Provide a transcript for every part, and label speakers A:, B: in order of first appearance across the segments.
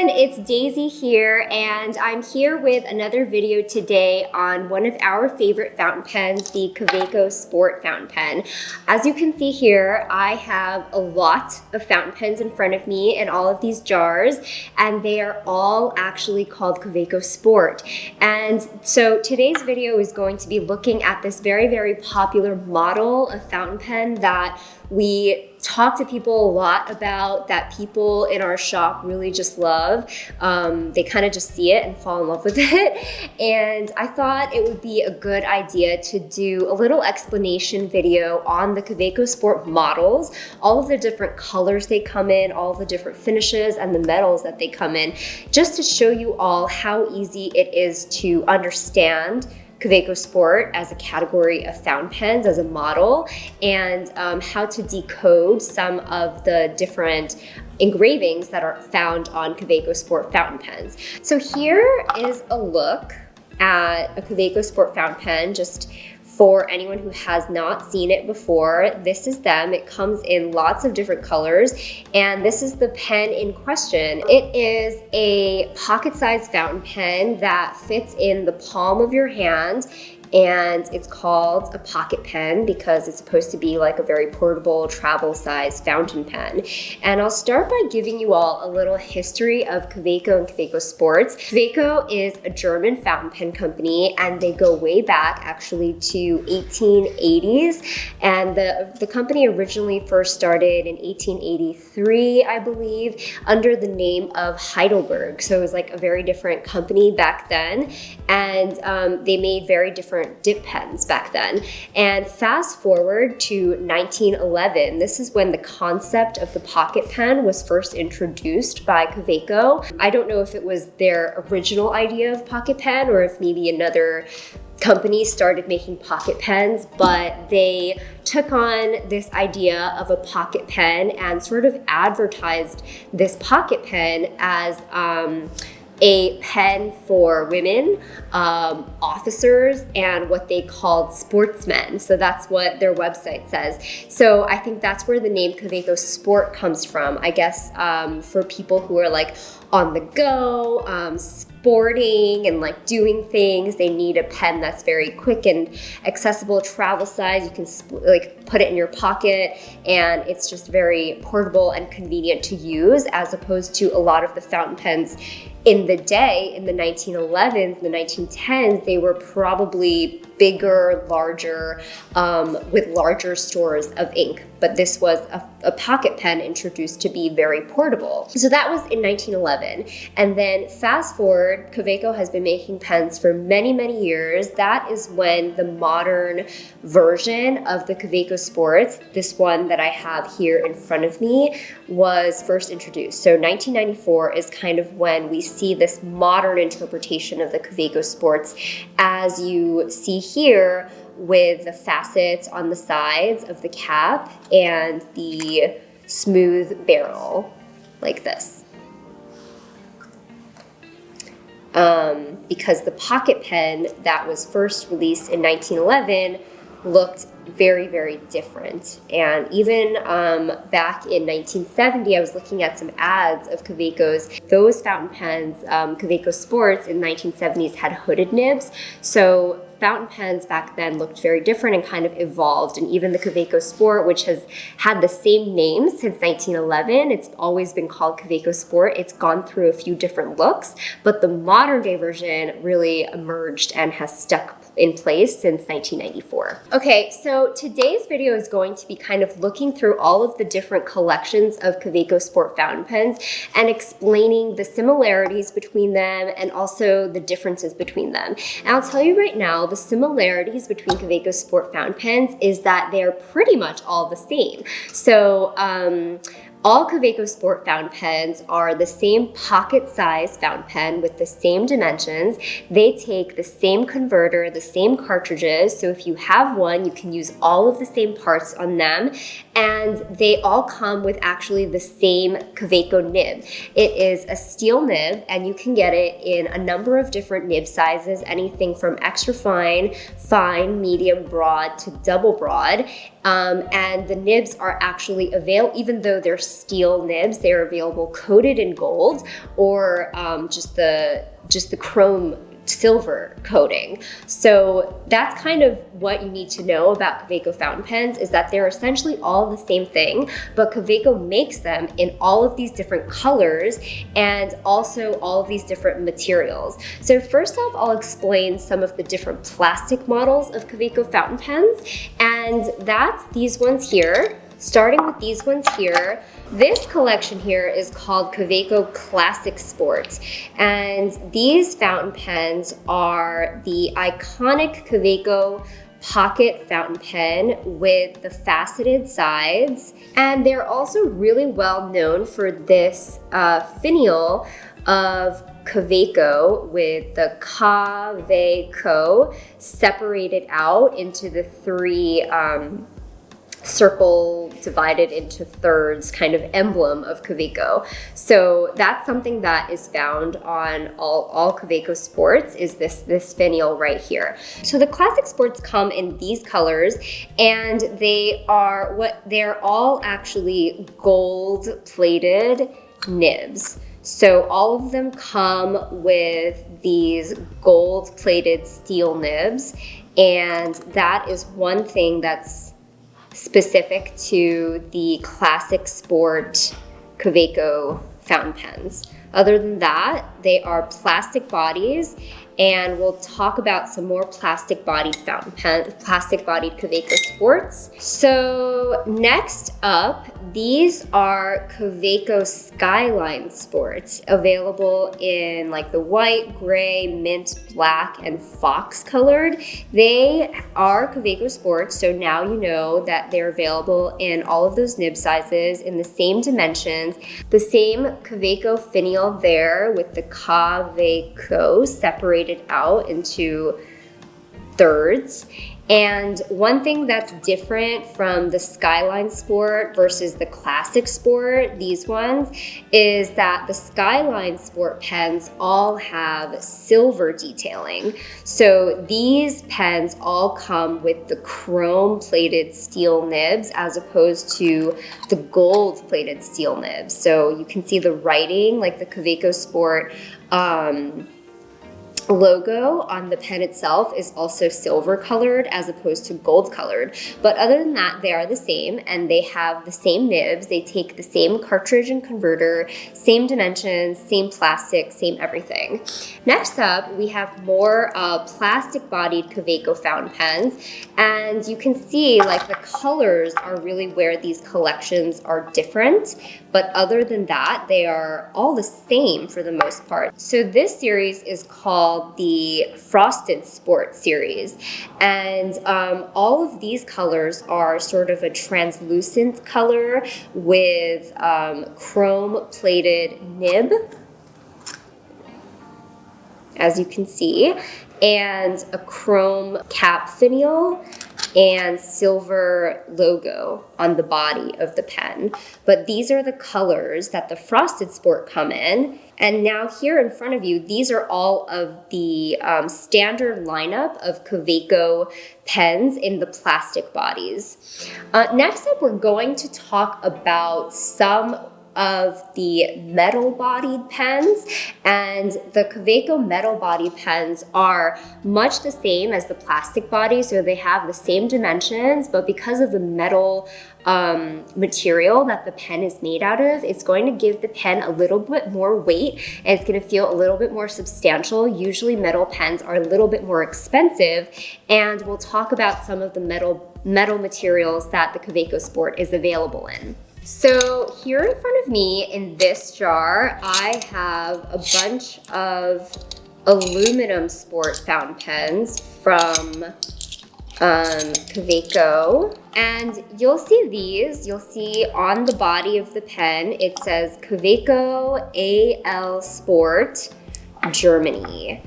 A: everyone, it's Daisy here, and I'm here with another video today on one of our favorite fountain pens, the Kaweco Sport fountain pen. As you can see here, I have a lot of fountain pens in front of me in all of these jars, and they are all actually called Kaweco Sport. And so today's video is going to be looking at this very, very popular model of fountain pen that we talk to people a lot about, that people in our shop really just love. They kind of just see it and fall in love with it. And I thought it would be a good idea to do a little explanation video on the Kaweco Sport models, all of the different colors they come in, all of the different finishes and the metals that they come in, just to show you all how easy it is to understand Kaweco Sport as a category of fountain pens, as a model, and how to decode some of the different engravings that are found on Kaweco Sport fountain pens. So here is a look at a Kaweco Sport fountain pen, just for anyone who has not seen it before. This is them. It comes in lots of different colors, and this is the pen in question. It is a pocket-sized fountain pen that fits in the palm of your hand, and it's called a pocket pen because it's supposed to be like a very portable, travel-sized fountain pen. And I'll start by giving you all a little history of Kaweco and Kaweco Sports. Kaweco is a German fountain pen company, and they go way back actually to 1880s. And the company originally first started in 1883, I believe, under the name of Heidelberg. So it was like a very different company back then. And they made very different dip pens back then. And fast forward to 1911, this is when the concept of the pocket pen was first introduced by Kaweco. I don't know if it was their original idea of pocket pen or if maybe another company started making pocket pens, but they took on this idea of a pocket pen and sort of advertised this pocket pen as a pen for women, officers, and what they called sportsmen. So that's what their website says. So I think that's where the name Kaweco Sport comes from. I guess for people who are like on the go, sporting and like doing things, they need a pen that's very quick and accessible, travel size. You can like put it in your pocket, and it's just very portable and convenient to use, as opposed to a lot of the fountain pens in the day, in the 1911s, the 1910s, they were probably bigger, larger, with larger stores of ink. But this was a pocket pen introduced to be very portable. So that was in 1911. And then fast forward, Kaweco has been making pens for many, many years. That is when the modern version of the Kaweco Sports, this one that I have here in front of me, was first introduced. So 1994 is kind of when we see this modern interpretation of the Kaweco Sports, as you see here, with the facets on the sides of the cap and the smooth barrel like this. Because the pocket pen that was first released in 1911 looked very, very different. And even back in 1970, I was looking at some ads of Kaweco's. Those fountain pens, Kaweco Sports in the 1970s, had hooded nibs. So fountain pens back then looked very different and kind of evolved. And even the Kaweco Sport, which has had the same name since 1911, it's always been called Kaweco Sport. It's gone through a few different looks, but the modern day version really emerged and has stuck in place since 1994. Okay, so today's video is going to be kind of looking through all of the different collections of Kaweco Sport fountain pens and explaining the similarities between them and also the differences between them. And I'll tell you right now, the similarities between Kaweco Sport fountain pens is that they're pretty much all the same. So all Kaweco Sport fountain pens are the same pocket-sized fountain pen with the same dimensions. They take the same converter, the same cartridges. So if you have one, you can use all of the same parts on them. And they all come with actually the same Kaweco nib. It is a steel nib, and you can get it in a number of different nib sizes, anything from extra fine, fine, medium, broad to double broad. And the nibs are actually available, even though they're steel nibs, they're available coated in gold or just the chrome silver coating. So that's kind of what you need to know about Kaweco fountain pens, is that they're essentially all the same thing, but Kaweco makes them in all of these different colors and also all of these different materials. So first off, I'll explain some of the different plastic models of Kaweco fountain pens, and that's these ones here. Starting with these ones here, this collection here is called Kaweco Classic Sport. And these fountain pens are the iconic Kaweco pocket fountain pen with the faceted sides. And they're also really well known for this finial of Kaweco with the Kaweco separated out into the three circle divided into thirds kind of emblem of Kaweco. So that's something that is found on all Kaweco sports, is this finial right here. So the classic sports come in these colors, and they're all actually gold plated nibs. So all of them come with these gold plated steel nibs, and that is one thing that's specific to the Classic Sport Kaweco fountain pens. Other than that, they are plastic bodies, and we'll talk about some more plastic bodied fountain pens, plastic bodied Kaweco Sports. So next up, these are Kaweco Skyline Sports, available in like the white, gray, mint, black, and fox colored. They are Kaweco Sports, so now you know that they're available in all of those nib sizes, in the same dimensions, the same Kaweco finial there with the Kaweco separated out into thirds. And one thing that's different from the Skyline Sport versus the Classic Sport, these ones, is that the Skyline Sport pens all have silver detailing. So these pens all come with the chrome plated steel nibs as opposed to the gold plated steel nibs. So you can see the writing, like the Kaweco Sport logo on the pen itself is also silver colored as opposed to gold colored. But other than that, they are the same, and they have the same nibs. They take the same cartridge and converter, same dimensions, same plastic, same everything. Next up, we have more plastic bodied Kaweco fountain pens, and you can see like the colors are really where these collections are different. But other than that, they are all the same for the most part. So this series is called the Frosted Sport series, and all of these colors are sort of a translucent color with chrome plated nib, as you can see, and a chrome cap finial and silver logo on the body of the pen. But these are the colors that the Frosted Sport come in. And now here in front of you, these are all of the standard lineup of Kaweco pens in the plastic bodies. Next up, we're going to talk about some of the metal-bodied pens, and the Kaweco metal-bodied pens are much the same as the plastic body, so they have the same dimensions, but because of the metal material that the pen is made out of, it's going to give the pen a little bit more weight, and it's going to feel a little bit more substantial. Usually metal pens are a little bit more expensive, and we'll talk about some of the metal materials that the Kaweco Sport is available in. So here in front of me in this jar, I have a bunch of aluminum sport fountain pens from Kaweco. And you'll see these, you'll see on the body of the pen, it says Kaweco AL Sport, Germany.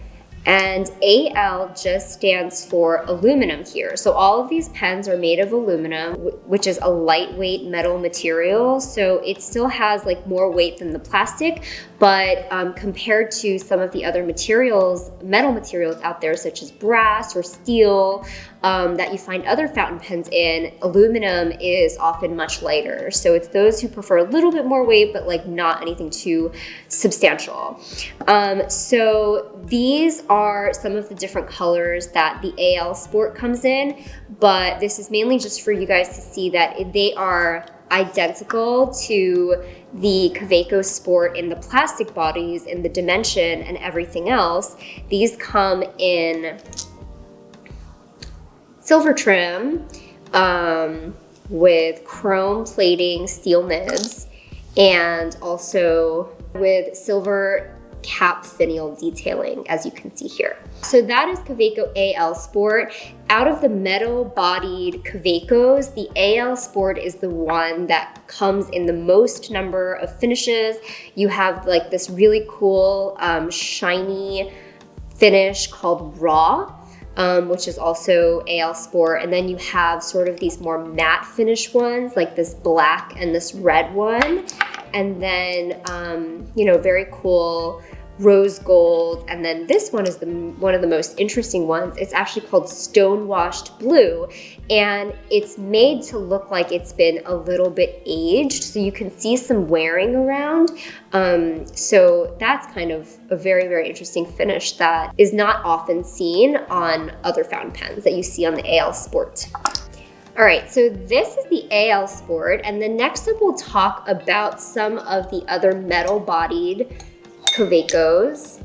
A: And AL just stands for aluminum here. So all of these pens are made of aluminum, which is a lightweight metal material. So it still has like more weight than the plastic, but compared to some of the other materials, metal materials out there, such as brass or steel, that you find other fountain pens in, aluminum is often much lighter. So it's those who prefer a little bit more weight, but like not anything too substantial. So these are some of the different colors that the AL Sport comes in, but this is mainly just for you guys to see that they are identical to the Kaweco Sport in the plastic bodies, in the dimension and everything else. These come in silver trim with chrome plating, steel nibs, and also with silver cap finial detailing, as you can see here. So that is Kaweco AL Sport. Out of the metal-bodied Kawecos, the AL Sport is the one that comes in the most number of finishes. You have like this really cool shiny finish called Raw, which is also AL Sport. And then you have sort of these more matte finish ones, like this black and this red one. And then, you know, very cool rose gold. And then this one is one of the most interesting ones. It's actually called stone washed blue. And it's made to look like it's been a little bit aged. So you can see some wearing around. So that's kind of a very, very interesting finish that is not often seen on other fountain pens that you see on the AL Sport. All right, so this is the AL Sport, and then next up we'll talk about some of the other metal-bodied Kawecos.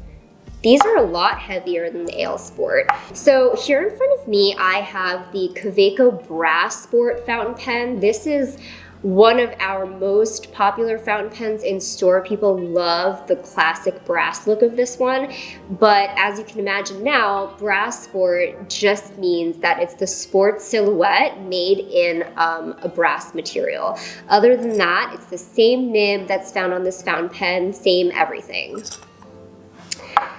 A: These are a lot heavier than the AL Sport. So here in front of me, I have the Kaweco Brass Sport fountain pen. This is one of our most popular fountain pens in store. People love the classic brass look of this one. But as you can imagine now, Brass Sport just means that it's the sport silhouette made in a brass material. Other than that, it's the same nib that's found on this fountain pen, same everything.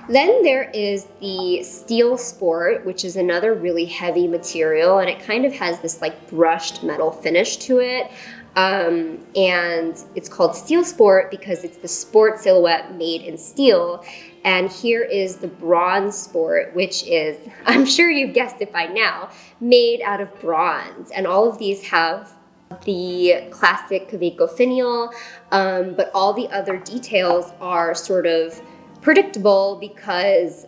A: Then there is the Steel Sport, which is another really heavy material, and it kind of has this like brushed metal finish to it. And it's called Steel Sport because it's the sport silhouette made in steel. And here is the Bronze Sport, which is, I'm sure you've guessed it by now, made out of bronze. And all of these have the classic Kaweco finial, but all the other details are sort of predictable because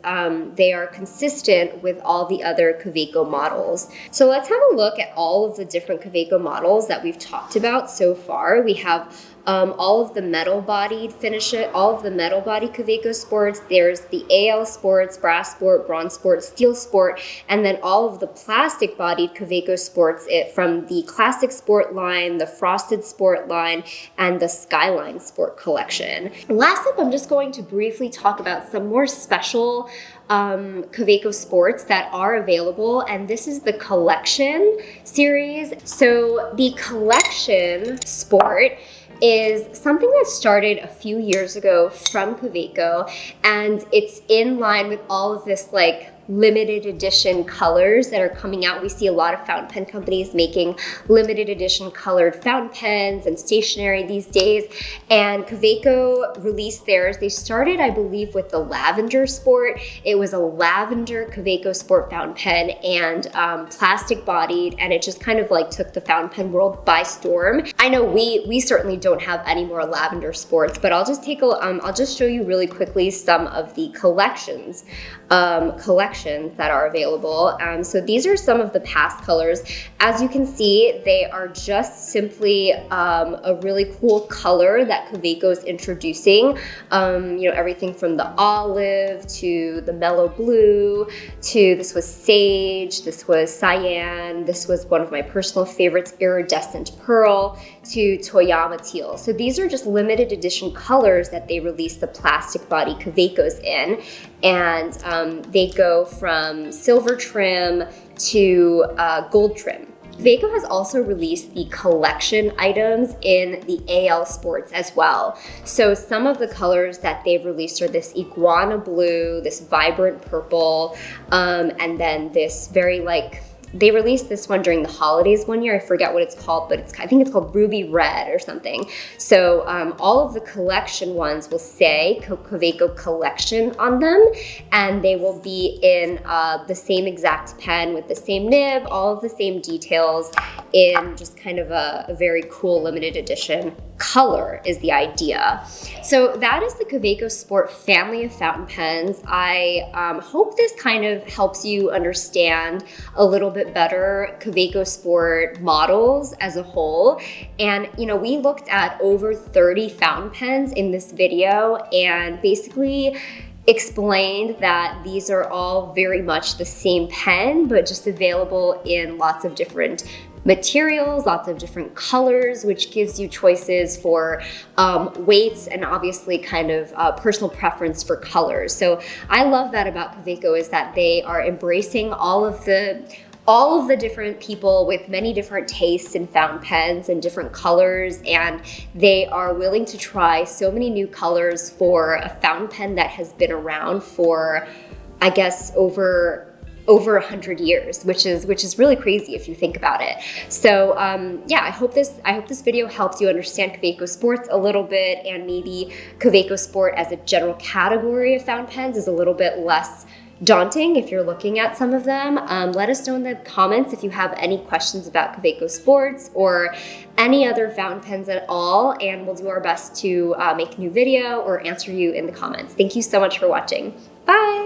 A: they are consistent with all the other Kaweco models. So let's have a look at all of the different Kaweco models that we've talked about so far. We have all of the metal-bodied finishes, all of the metal-bodied Kaweco Sports. There's the AL Sports, Brass Sport, Bronze Sport, Steel Sport, and then all of the plastic-bodied Kaweco Sports from the Classic Sport line, the Frosted Sport line, and the Skyline Sport collection. Last up, I'm just going to briefly talk about some more special Kaweco Sports that are available, and this is the Collection series. So the Collection Sport is something that started a few years ago from Kaweco, and it's in line with all of this like limited edition colors that are coming out. We see a lot of fountain pen companies making limited edition colored fountain pens and stationery these days. And Kaweco released theirs. They started, I believe, with the Lavender Sport. It was a lavender Kaweco Sport fountain pen and plastic bodied, and it just kind of like took the fountain pen world by storm. I know we certainly don't have any more Lavender Sports, but I'll just I'll just show you really quickly some of the collections that are available. So these are some of the past colors. As you can see, they are just simply a really cool color that Kaweco's introducing. You know, everything from the olive to the mellow blue to this was sage, this was cyan, this was one of my personal favorites, iridescent pearl, to Toyama teal. So these are just limited edition colors that they released the plastic body Kawecos in, and they go from silver trim to gold trim. Kaweco has also released the collection items in the AL Sports as well. So some of the colors that they've released are this iguana blue, this vibrant purple, and then this very they released this one during the holidays one year. I forget what it's called, but I think it's called Ruby Red or something. So all of the collection ones will say Kaweco Collection on them, and they will be in the same exact pen with the same nib, all of the same details, in just kind of a very cool limited edition color is the idea. So that is the Kaweco Sport family of fountain pens. I hope this kind of helps you understand a little bit better Kaweco Sport models as a whole. And we looked at over 30 fountain pens in this video and basically explained that these are all very much the same pen, but just available in lots of different materials, lots of different colors, which gives you choices for weights and obviously kind of personal preference for colors. So I love that about Kaweco, is that they are embracing all of the different people with many different tastes in fountain pens and different colors, and they are willing to try so many new colors for a fountain pen that has been around for, I guess, over 100 years, which is really crazy if you think about it. So yeah, I hope this video helps you understand Kaweco Sports a little bit, and maybe Kaweco Sport as a general category of fountain pens is a little bit less daunting if you're looking at some of them. Let us know in the comments if you have any questions about Kaweco Sports or any other fountain pens at all, and we'll do our best to make a new video or answer you in the comments. Thank you so much for watching. Bye!